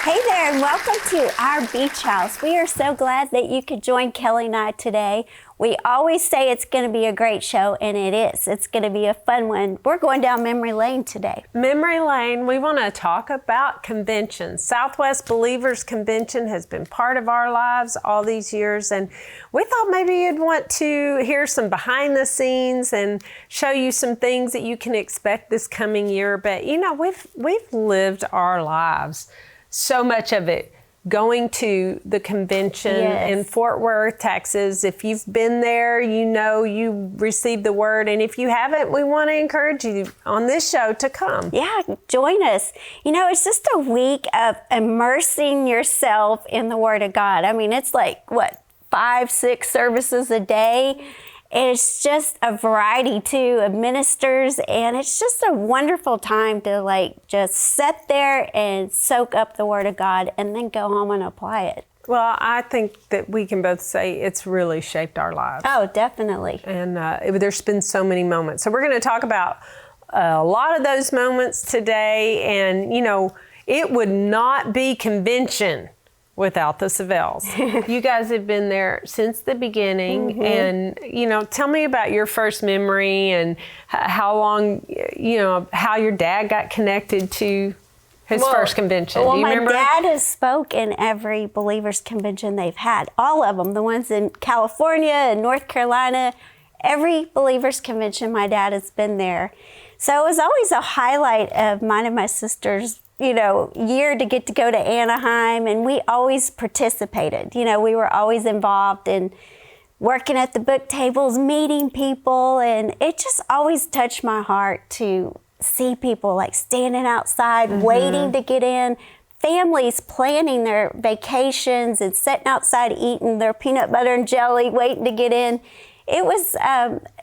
Hey there, and welcome to our beach house. We are so glad that you could join Kelly and I today. We always say it's going to be a great show, and it is. It's going to be a fun one. We're going down memory lane today. Memory lane, we want to talk about conventions. Southwest Believers Convention has been part of our lives all these years, and we thought maybe you'd want to hear some behind the scenes and show you some things that you can expect this coming year. But you know, we've lived our lives, so much of it going to the convention in Fort Worth, Texas. If you've been there, you know you received the word. And if you haven't, we want to encourage you on this show to come. Yeah, join us. You know, it's just a week of immersing yourself in the Word of God. I mean, it's like, 5-6 services a day. It's just a variety, too, of ministers, and it's just a wonderful time to, just sit there and soak up the Word of God and then go home and apply it. Well, I think that we can both say it's really shaped our lives. Oh, definitely. And there's been so many moments. So we're going to talk about a lot of those moments today, and, you know, it would not be convention without the Savells. You guys have been there since the beginning, and, you know, tell me about your first memory and how long, you know, how your dad got connected to his first convention. Well, do you remember? My dad has spoke in every Believers Convention they've had, all of them, the ones in California and North Carolina. Every Believers Convention, my dad has been there. So it was always a highlight of mine and my sister's year to get to go to Anaheim, and we always participated. You know, we were always involved in working at the book tables, meeting people, and it just always touched my heart to see people like standing outside, waiting to get in, families planning their vacations and sitting outside eating their peanut butter and jelly, waiting to get in. It was,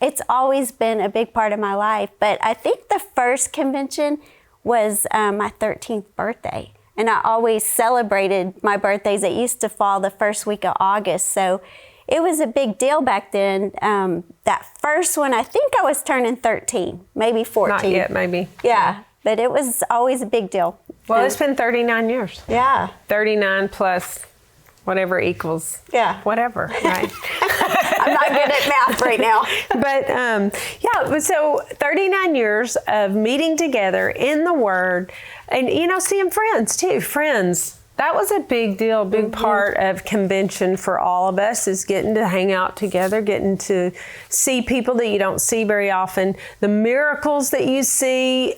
it's always been a big part of my life, but I think the first convention was my 13th birthday. And I always celebrated my birthdays. It used to fall the first week of August. So it was a big deal back then. That first one, I think I was turning 13, maybe 14. Not yet, maybe. Yeah, but it was always a big deal. Well, it's been 39 years. Yeah. 39 plus whatever equals whatever, right? I'm not good at math right now. But so 39 years of meeting together in the Word and, you know, seeing friends too. Friends, that was a big deal, big part of convention for all of us, is getting to hang out together, getting to see people that you don't see very often. The miracles that you see,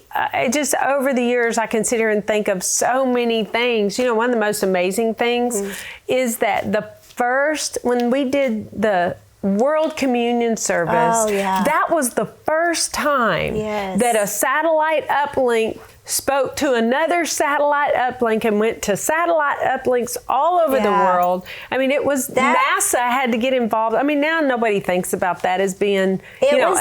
just over the years, I can sit here and think of so many things. You know, one of the most amazing things is that when we did the World Communion service, that was the first time that a satellite uplink spoke to another satellite uplink and went to satellite uplinks all over the world. I mean, it was NASA had to get involved. I mean, now nobody thinks about that as being, unusual. It was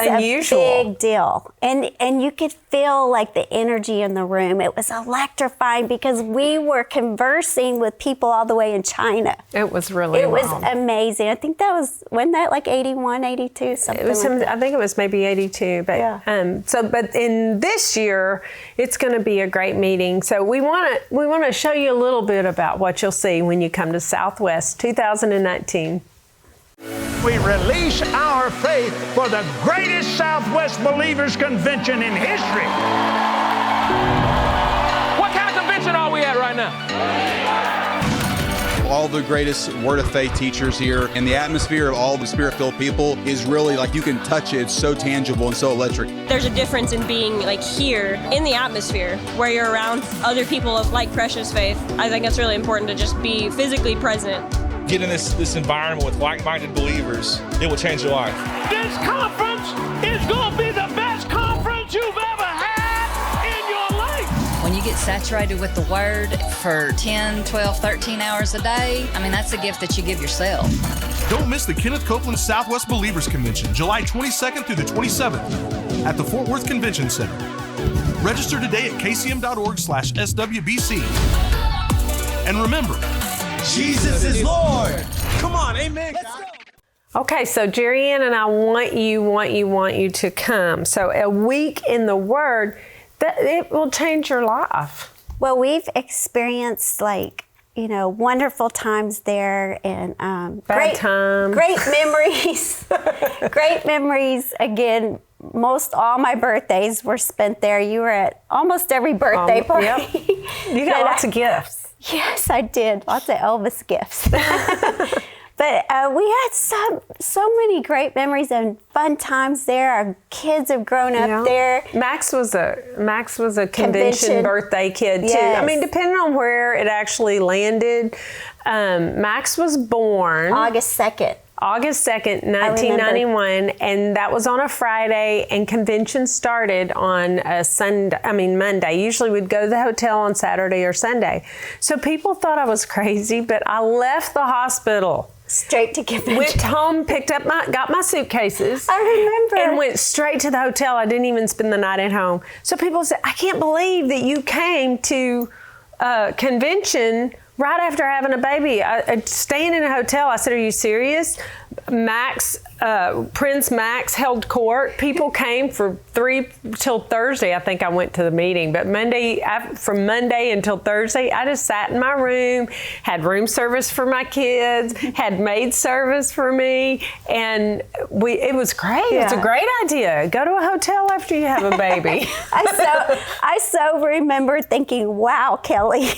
a big deal. And you could feel like the energy in the room. It was electrifying because we were conversing with people all the way in China. It was really It was amazing. I think wasn't that like 81, 82, something I think it was maybe 82. But but in this year, it's going to be a great meeting. So we want to show you a little bit about what you'll see when you come to Southwest 2019. We release our faith for the greatest Southwest Believers Convention in history. What kind of convention are we at right now? All the greatest Word of Faith teachers here, and the atmosphere of all the Spirit-filled people is really like you can touch it. It's so tangible and so electric. There's a difference in being like here in the atmosphere where you're around other people of like precious faith. I think it's really important to just be physically present. Get in this environment with like-minded believers. It will change your life. This conference is going to be the best conference you've ever had in your life. When you get saturated with the Word for 10, 12, 13 hours a day, I mean, that's a gift that you give yourself. Don't miss the Kenneth Copeland Southwest Believers Convention, July 22nd through the 27th at the Fort Worth Convention Center. Register today at kcm.org/SWBC. And remember, Jesus is Lord. Come on, amen. Let's go. Okay, so Jerri Ann and I want you to come. So a week in the Word, that it will change your life. Well, we've experienced wonderful times there, and Bad times. Great memories. Great memories. Again, most all my birthdays were spent there. You were at almost every birthday party. Yep. You got lots of gifts. Yes, I did. Lots of Elvis gifts. But we had so many great memories and fun times there. Our kids have grown up there. Max was a convention birthday kid too. I mean, depending on where it actually landed, Max was born August 2nd. August 2nd, 1991, and that was on a Friday, and convention started on a Monday. Usually we'd go to the hotel on Saturday or Sunday. So people thought I was crazy, but I left the hospital. Straight to convention. Went home, got my suitcases. I remember. And went straight to the hotel. I didn't even spend the night at home. So people said, I can't believe that you came to convention right after having a baby. Staying in a hotel. I said, are you serious? Prince Max held court. People came for 3 till Thursday. I think I went to the meeting, but from Monday until Thursday, I just sat in my room, had room service for my kids, had maid service for me, and it was great. Yeah. It's a great idea. Go to a hotel after you have a baby. I so remember thinking, wow, Kelly.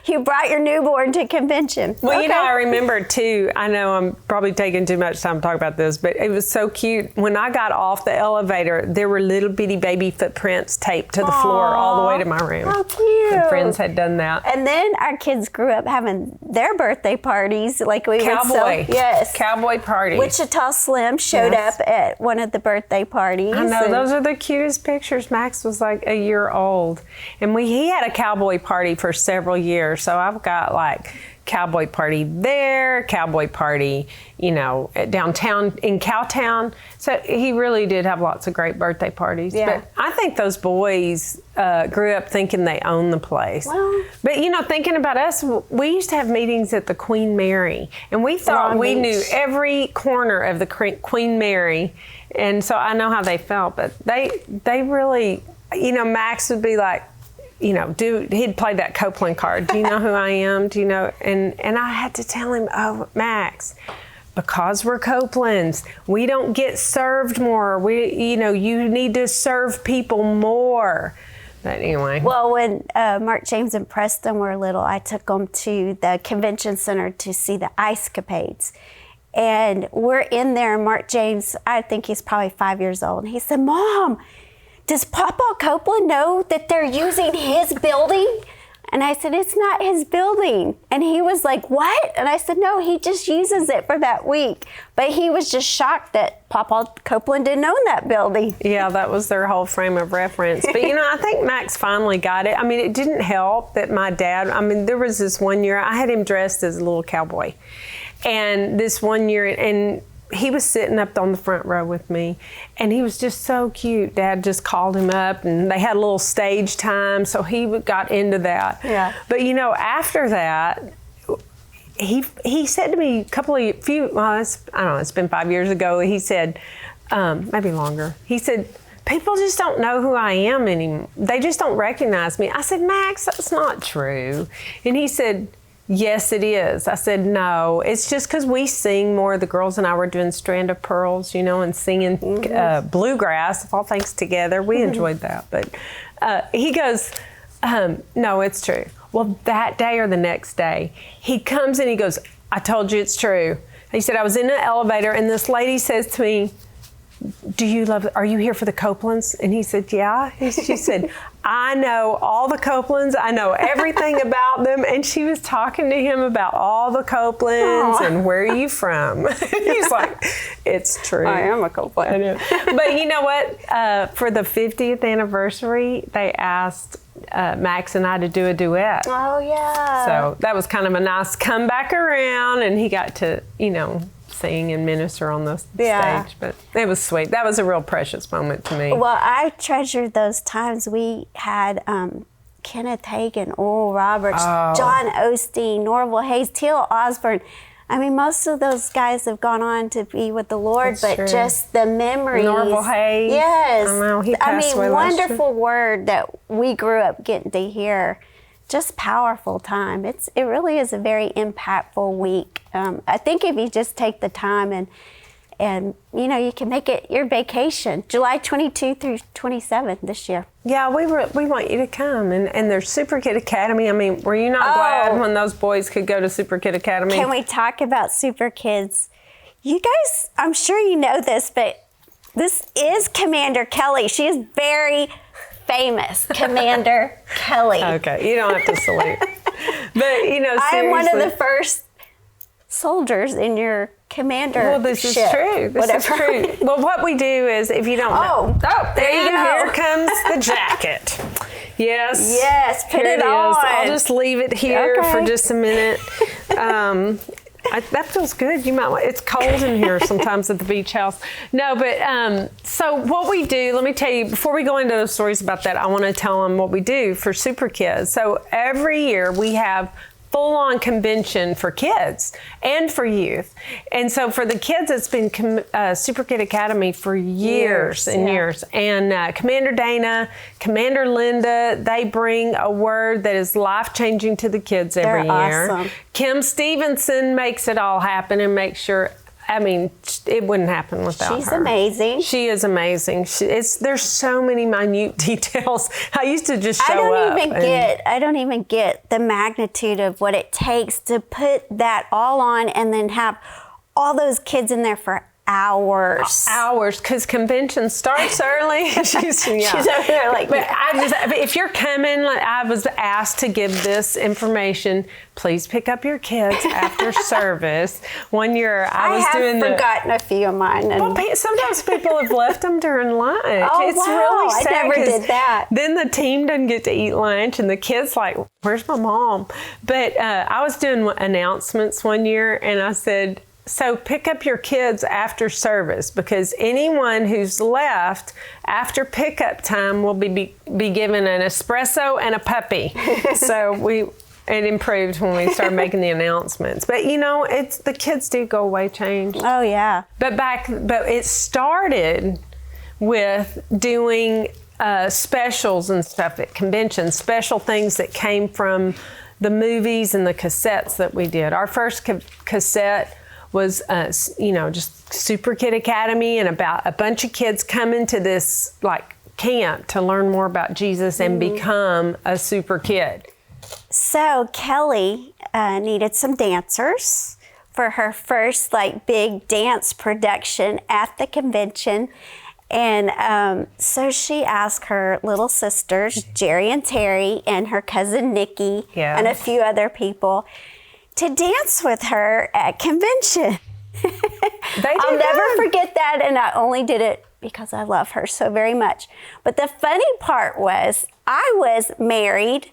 You brought your newborn to convention. Well, I remember too, I know I'm probably taking too much time to talk about this, but it was so cute. When I got off the elevator, there were little bitty baby footprints taped to the floor all the way to my room. How cute. Some friends had done that. And then our kids grew up having their birthday parties. Cowboy parties. Wichita Slim showed up at one of the birthday parties. I know, those are the cutest pictures. Max was like a year old. And he had a cowboy party for several years. So I've got cowboy party there, cowboy party, downtown in Cowtown. So he really did have lots of great birthday parties. Yeah. But I think those boys grew up thinking they owned the place. Well, but thinking about us, we used to have meetings at the Queen Mary, and we thought we knew every corner of the Queen Mary, and so I know how they felt. But they really, Max would be like, he'd play that Copeland card. Do you know who I am? Do you know? And I had to tell him, oh, Max, because we're Copelands, we don't get served more. You need to serve people more. But anyway. Well, when Mark, James, and Preston were little, I took them to the convention center to see the Ice Capades. And we're in there, and Mark James, I think he's probably 5 years old, and he said, Mom, does Papa Copeland know that they're using his building? And I said, it's not his building. And he was like, what? And I said, no, he just uses it for that week. But he was just shocked that Papa Copeland didn't own that building. Yeah, that was their whole frame of reference. But, I think Max finally got it. I mean, it didn't help that my dad, there was this one year, I had him dressed as a little cowboy. And this one year, and he was sitting up on the front row with me, and he was just so cute. Dad just called him up, and they had a little stage time, so he got into that. Yeah. But after that, he said to me it's been 5 years ago. He said, maybe longer. He said, people just don't know who I am anymore. They just don't recognize me. I said, Max, that's not true. And he said, yes, it is. I said, no, it's just because we sing more. The girls and I were doing Strand of Pearls, and singing bluegrass, all things together. We enjoyed that. But he goes, no, it's true. Well, that day or the next day, he comes and he goes, I told you it's true. He said, I was in an elevator, and this lady says to me, are you here for the Copelands? And he said, yeah. She said, I know all the Copelands. I know everything about them. And she was talking to him about all the Copelands. Aww. And where are you from? He's like, it's true. I am a Copeland. I know. But you know what? For the 50th anniversary, they asked Max and I to do a duet. Oh, yeah. So that was kind of a nice comeback around, and he got to, sing and minister on the stage. But it was sweet. That was a real precious moment to me. Well, I treasure those times we had Kenneth Hagin, Oral Roberts, John Osteen, Norval Hayes, Teal Osborne. I mean, most of those guys have gone on to be with the Lord, That's but true. just the memories. Norval Hayes. Yes. I know, he passed away last year. Wonderful word that we grew up getting to hear. Just powerful time. It really is a very impactful week. I think if you just take the time and you can make it your vacation. July 22 through 27 this year. Yeah, we want you to come. And there's Super Kid Academy. I mean, were you not glad when those boys could go to Super Kid Academy? Can we talk about Super Kids? You guys, I'm sure you know this, but this is Commander Kellie. She is very famous, Commander Kellie. Okay, you don't have to salute. But, seriously. I'm one of the first soldiers in your commander. Well, this is true. This is true. Well, what we do is, if you don't know. Oh, there you go. Here comes the jacket. Yes. Yes, put it on. I'll just leave it here for just a minute. That feels good. You might want. It's cold in here sometimes at the beach house. No, but so what we do, let me tell you, before we go into those stories about that, I want to tell them what we do for Super Kids. So every year we have full-on convention for kids and for youth. And so for the kids, it's been Super Kid Academy for years and years. And Commander Dana, Commander Linda, they bring a word that is life-changing to the kids every year. Awesome. Kim Stevenson makes it all happen and makes sure, I mean, it wouldn't happen without her. She's amazing. She is amazing. There's so many minute details. I used to just show up. I don't even get the magnitude of what it takes to put that all on and then have all those kids in there for hours. Hours, because convention starts early. She's over there like, but if you're coming, I was asked to give this information. Please pick up your kids after service. One year I have forgotten a few of mine. And sometimes people have left them during lunch. Oh, it's wow. really sad. I never did that. Then the team doesn't get to eat lunch, and the kids like, where's my mom? But I was doing announcements one year, and I said, so pick up your kids after service, because anyone who's left after pickup time will be given an espresso and a puppy. So it improved when we started making the announcements. But it's the kids do go away changed. Oh yeah. But it started with doing specials and stuff at conventions, special things that came from the movies and the cassettes that we did. Our first cassette was, just Super Kid Academy, and about a bunch of kids coming to this camp to learn more about Jesus and become a super kid. So Kellie needed some dancers for her first big dance production at the convention. And so she asked her little sisters, Jerri and Terry, and her cousin Nikki, and a few other people, to dance with her at convention. I'll never forget that, and I only did it because I love her so very much. But the funny part was, I was married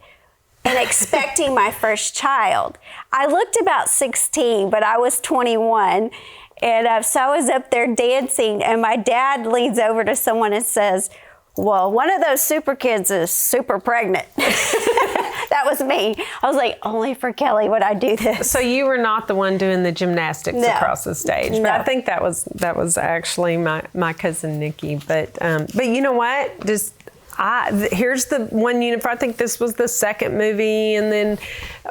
and expecting my first child. I looked about 16, but I was 21. And so I was up there dancing, and my dad leans over to someone and says, well, one of those super kids is super pregnant. That was me. I was like, only for Kellie would I do this. So you were not the one doing the gymnastics across the stage. No. But I think that was actually my cousin Nikki. But you know what? Here's the one uniform. I think this was the second movie, and then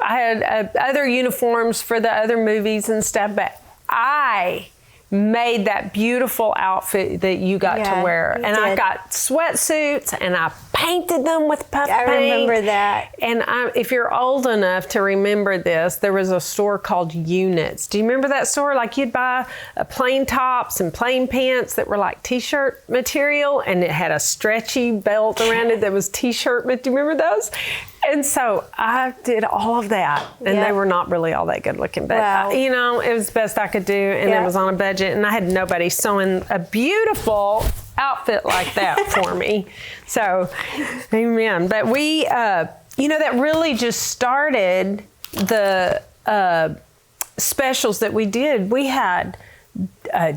I had other uniforms for the other movies and stuff. But I made that beautiful outfit that you got to wear. And I got sweatsuits, and I painted them with puff paint. I remember that. And if you're old enough to remember this, there was a store called Units. Do you remember that store? You'd buy plain tops and plain pants that were like t-shirt material, and it had a stretchy belt around it that was t-shirt. Do you remember those? And so I did all of that, and they were not really all that good looking, but it was the best I could do, and it was on a budget, and I had nobody sewing a beautiful outfit like that for me. So, amen. But we, that really just started the specials that we did. We had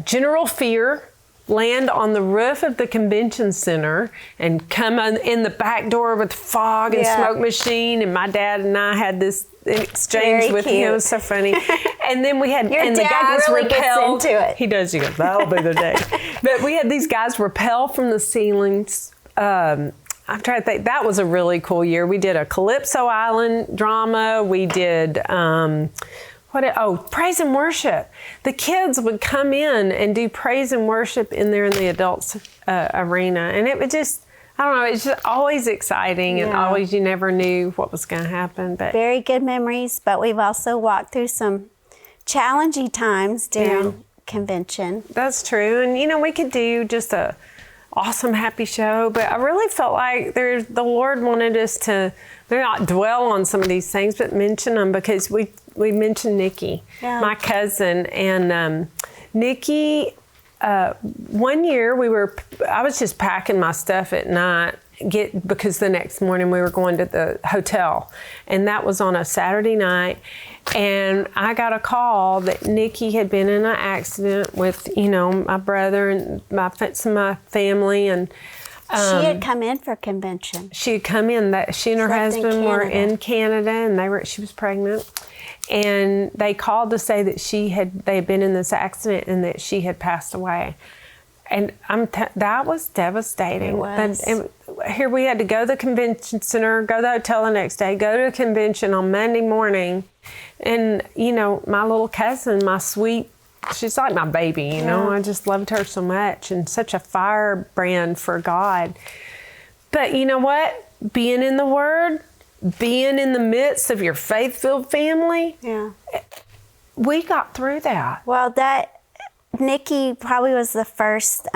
General Fear land on the roof of the convention center and come in the back door with fog and smoke machine, and my dad and I had this exchange with him. It was so funny. And then we had Your and dad the guys really gets rappel into it. He does. He goes, that'll be the day. But we had these guys rappel from the ceilings. I'm trying to think. That was a really cool year. We did a Calypso Island drama. We did praise and worship. The kids would come in and do praise and worship in there in the adults arena, and it would just, I don't know, it's just always exciting, and always you never knew what was going to happen. But very good memories. But we've also walked through some challenging times during convention. That's true, and we could do just a awesome happy show, but I really felt like the Lord wanted us to maybe not dwell on some of these things, but mention them, because we mentioned Nikki, my cousin, and Nikki. One year I was just packing my stuff at night, because the next morning we were going to the hotel, and that was on a Saturday night. And I got a call that Nikki had been in an accident with, my brother and some of my family. And she had come in for convention. She had come in. She and her husband were in Canada, and she was pregnant. And they called to say that they had been in this accident and that she had passed away. And that was devastating. It was. And here we had to go to the convention center, go to the hotel the next day, go to a convention on Monday morning. And, my little cousin, she's like my baby, I just loved her so much, and such a firebrand for God. But you know what? Being in the Word, being in the midst of your faith-filled family, we got through that. Well, Nikki probably was the first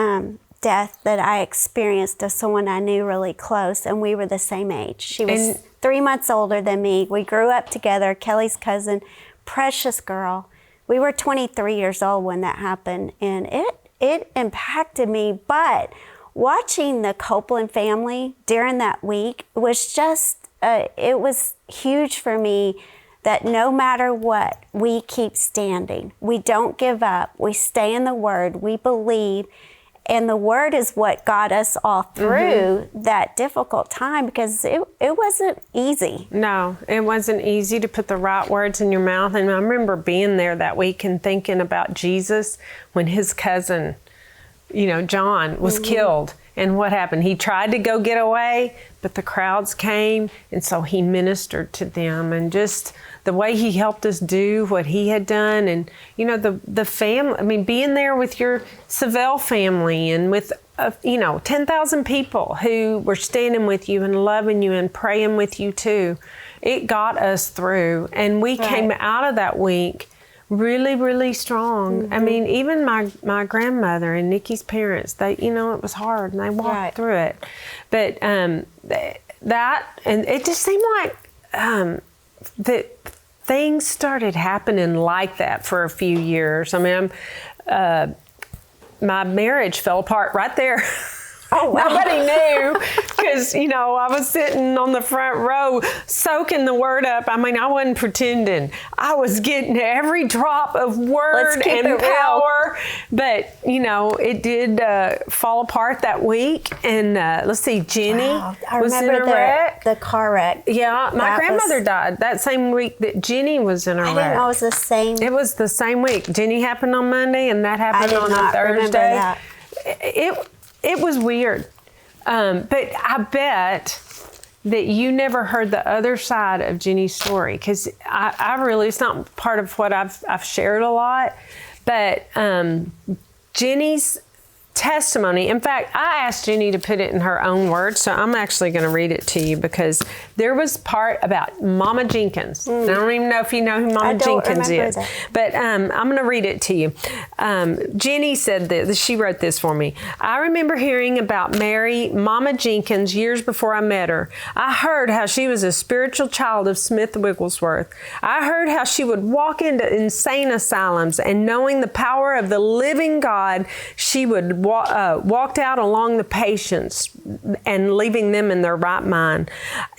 death that I experienced of someone I knew really close, and we were the same age. She was 3 months older than me. We grew up together, Kelly's cousin, precious girl. We were 23 years old when that happened, and it impacted me. But watching the Copeland family during that week was just, it was huge for me, that no matter what, we keep standing. We don't give up. We stay in the Word. We believe. And the Word is what got us all through that difficult time, because it wasn't easy. No, it wasn't easy to put the right words in your mouth. And I remember being there that week and thinking about Jesus when his cousin, John, was killed. And what happened? He tried to go get away, but the crowds came, and so he ministered to them. And just the way he helped us do what he had done, and the family. Being there with your Savelle family and with 10,000 people who were standing with you and loving you and praying with you too. It got us through, and we came out of that week really, really strong. Even my grandmother and Nikki's parents, they, it was hard, and they walked through it. But and it just seemed like that things started happening like that for a few years. My marriage fell apart right there. Oh, wow. Nobody knew, because, I was sitting on the front row soaking the Word up. I wasn't pretending. I was getting every drop of Word and power. But, it did fall apart that week. And let's see, Jenny was in a wreck. The car wreck. Yeah, my grandmother died that same week that Jenny was in a wreck. I didn't know it was the same. It was the same week. Jenny happened on Monday, and that happened on a Thursday. Remember that. It was weird, but I bet that you never heard the other side of Jenny's story, because I really, it's not part of what I've shared a lot, but Jenny's testimony. In fact, I asked Jenny to put it in her own words, so I'm actually going to read it to you, because there was part about Mama Jenkins. I don't even know if you know who Mama Jenkins is, but I'm going to read it to you. Jenny said this. She wrote this for me. I remember hearing about Mary, Mama Jenkins, years before I met her. I heard how she was a spiritual child of Smith Wigglesworth. I heard how she would walk into insane asylums, and knowing the power of the living God, she would walked out along the patients and leaving them in their right mind.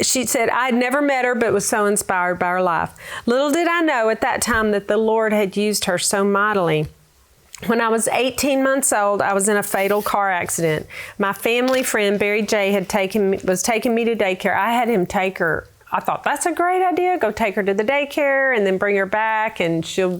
She said, I had never met her, but was so inspired by her life. Little did I know at that time that the Lord had used her so mightily. When I was 18 months old, I was in a fatal car accident. My family friend, Barry J., was taking me to daycare. I had him take her I thought, that's a great idea. Go take her to the daycare and then bring her back, and she'll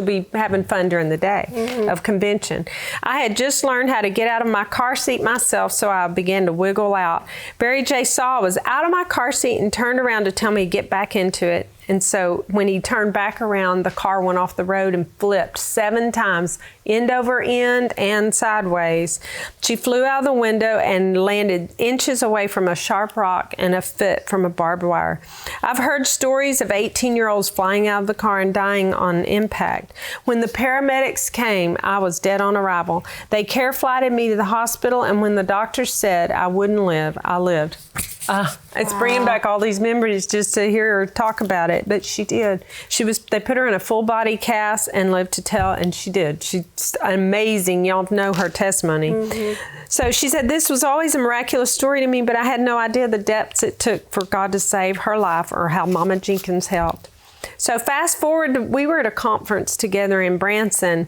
be having fun during the day of convention. I had just learned how to get out of my car seat myself, so I began to wiggle out. Barry J. Saw was out of my car seat and turned around to tell me to get back into it. And so when he turned back around, the car went off the road and flipped 7 times, end over end and sideways. She flew out of the window and landed inches away from a sharp rock and a foot from a barbed wire. I've heard stories of 18-year-olds flying out of the car and dying on impact. When the paramedics came, I was dead on arrival. They care flighted me to the hospital, and when the doctors said I wouldn't live, I lived. It's bringing back all these memories just to hear her talk about it, but she did. They put her in a full body cast and lived to tell, and she did. She's amazing. Y'all know her testimony. So she said, this was always a miraculous story to me, but I had no idea the depths it took for God to save her life or how Mama Jenkins helped. So fast forward, we were at a conference together in Branson.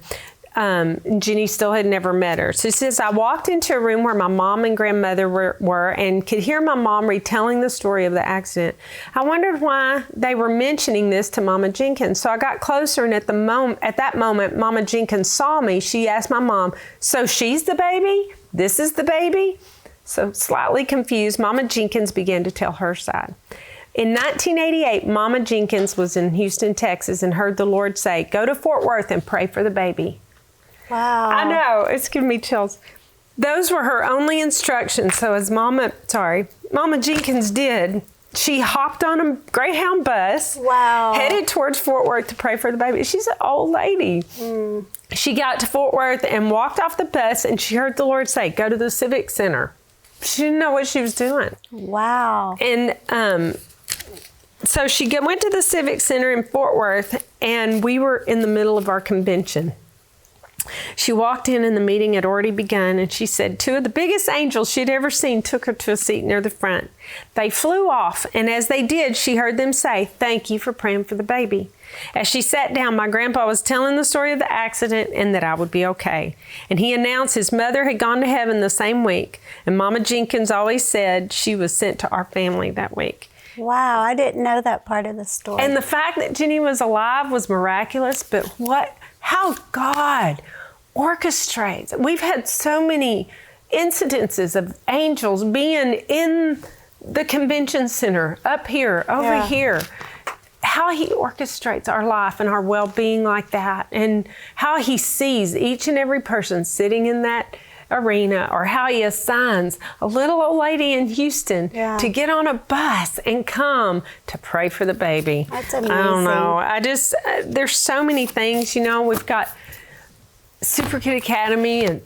Jenny still had never met her. So she says, I walked into a room where my mom and grandmother were and could hear my mom retelling the story of the accident. I wondered why they were mentioning this to Mama Jenkins. So I got closer, and at that moment, Mama Jenkins saw me. She asked my mom, so she's the baby? This is the baby? So slightly confused, Mama Jenkins began to tell her side. In 1988, Mama Jenkins was in Houston, Texas, and heard the Lord say, go to Fort Worth and pray for the baby. Wow. I know, it's giving me chills. Those were her only instructions. So as Mama Jenkins did, she hopped on a Greyhound bus, headed towards Fort Worth to pray for the baby. She's an old lady. She got to Fort Worth and walked off the bus, and she heard the Lord say, go to the Civic Center. She didn't know what she was doing. Wow. And so she went to the Civic Center in Fort Worth, and we were in the middle of our convention. She walked in and the meeting had already begun, and she said 2 of the biggest angels she'd ever seen took her to a seat near the front. They flew off, and as they did, she heard them say, thank you for praying for the baby. As she sat down, my grandpa was telling the story of the accident and that I would be okay. And he announced his mother had gone to heaven the same week, and Mama Jenkins always said she was sent to our family that week. Wow, I didn't know that part of the story. And the fact that Jenny was alive was miraculous, but how God orchestrates. We've had so many incidences of angels being in the convention center, up here, over here. How he orchestrates our life and our well-being like that, and how he sees each and every person sitting in that arena, or how he assigns a little old lady in Houston to get on a bus and come to pray for the baby. That's amazing. I don't know. There's so many things, we've got Super Kid Academy and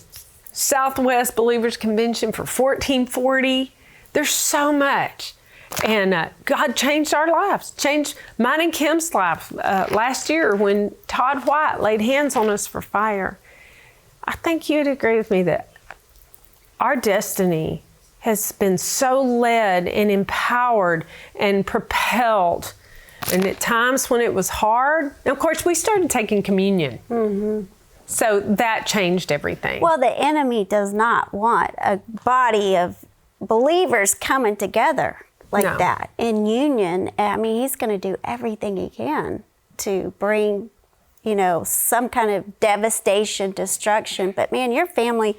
Southwest Believers Convention for 1440. There's so much. And God changed our lives, changed mine and Kim's life last year when Todd White laid hands on us for fire. I think you'd agree with me that our destiny has been so led and empowered and propelled. And at times when it was hard, and of course we started taking communion. So that changed everything. Well, the enemy does not want a body of believers coming together like that in union. I mean, he's going to do everything he can to bring, some kind of devastation, destruction. But man, your family,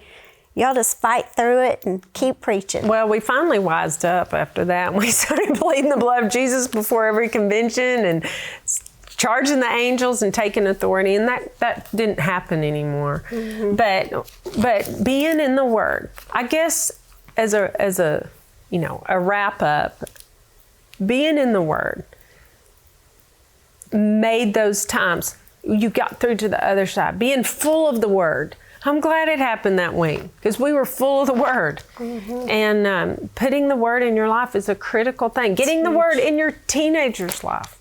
y'all just fight through it and keep preaching. Well, we finally wised up after that. We started pleading the blood of Jesus before every convention and charging the angels and taking authority, and that didn't happen anymore. But being in the Word, I guess as a wrap up, being in the Word made those times you got through to the other side. Being full of the Word. I'm glad it happened that week because we were full of the Word. And putting the Word in your life is a critical thing. Getting the Word in your teenager's life.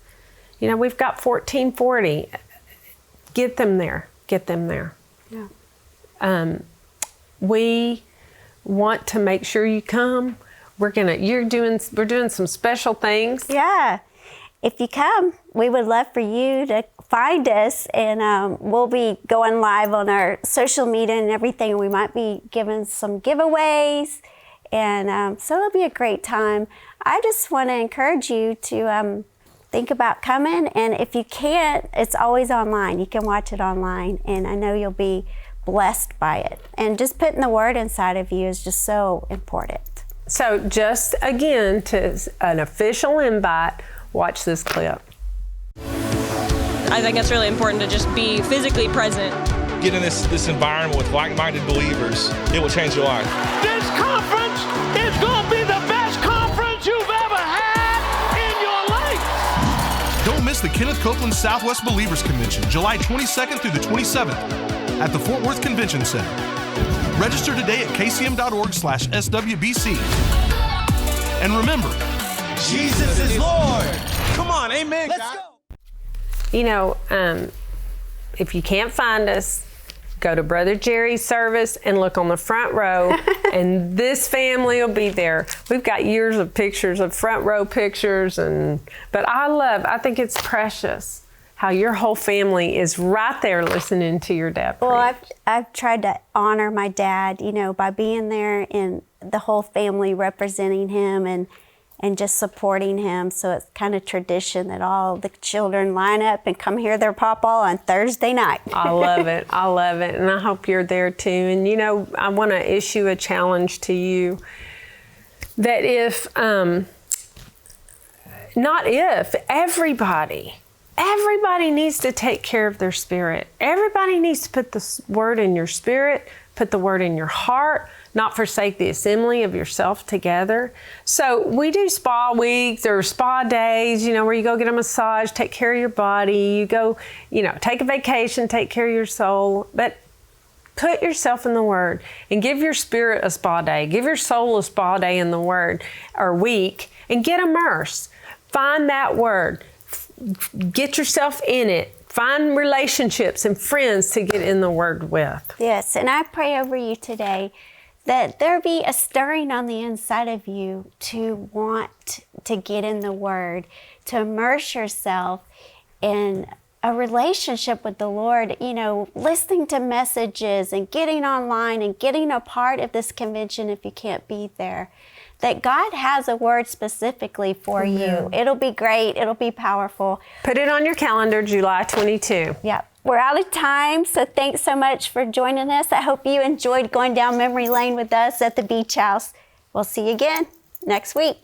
We've got 1440. Get them there. Get them there. Yeah. We want to make sure you come. We're doing some special things. Yeah. If you come, we would love for you to find us, and we'll be going live on our social media and everything. We might be giving some giveaways, And so it'll be a great time. I just want to encourage you to think about coming. And if you can't, it's always online. You can watch it online. And I know you'll be blessed by it. And just putting the word inside of you is just so important. So just again, to an official invite, watch this clip. I think it's really important to just be physically present. Get in this environment with like-minded believers. It will change your life. This conference is going to be the best conference you've ever had in your life. Don't miss the Kenneth Copeland Southwest Believers Convention, July 22nd through the 27th at the Fort Worth Convention Center. Register today at kcm.org/SWBC. And remember, Jesus is Lord. Come on, amen. Let's go. You know, if you can't find us, go to Brother Jerry's service and look on the front row, and this family will be there. We've got years of pictures, of front row pictures, but I think it's precious how your whole family is right there listening to your dad preach. Well, I've tried to honor my dad, by being there and the whole family representing him and just supporting him. So it's kind of tradition that all the children line up and come hear their papa on Thursday night. I love it. I love it. And I hope you're there too. And I want to issue a challenge to you that everybody needs to take care of their spirit. Everybody needs to put the word in your spirit, put the word in your heart, not forsake the assembly of yourself together. So we do spa weeks or spa days, where you go get a massage, take care of your body, you go, take a vacation, take care of your soul. But put yourself in the Word and give your spirit a spa day. Give your soul a spa day in the Word or week and get immersed. Find that Word. Get yourself in it. Find relationships and friends to get in the Word with. Yes, and I pray over you today that there be a stirring on the inside of you to want to get in the Word, to immerse yourself in a relationship with the Lord, listening to messages and getting online and getting a part of this convention if you can't be there. That God has a word specifically for you. It'll be great. It'll be powerful. Put it on your calendar, July 22. Yeah. We're out of time, so thanks so much for joining us. I hope you enjoyed going down memory lane with us at the Beach House. We'll see you again next week.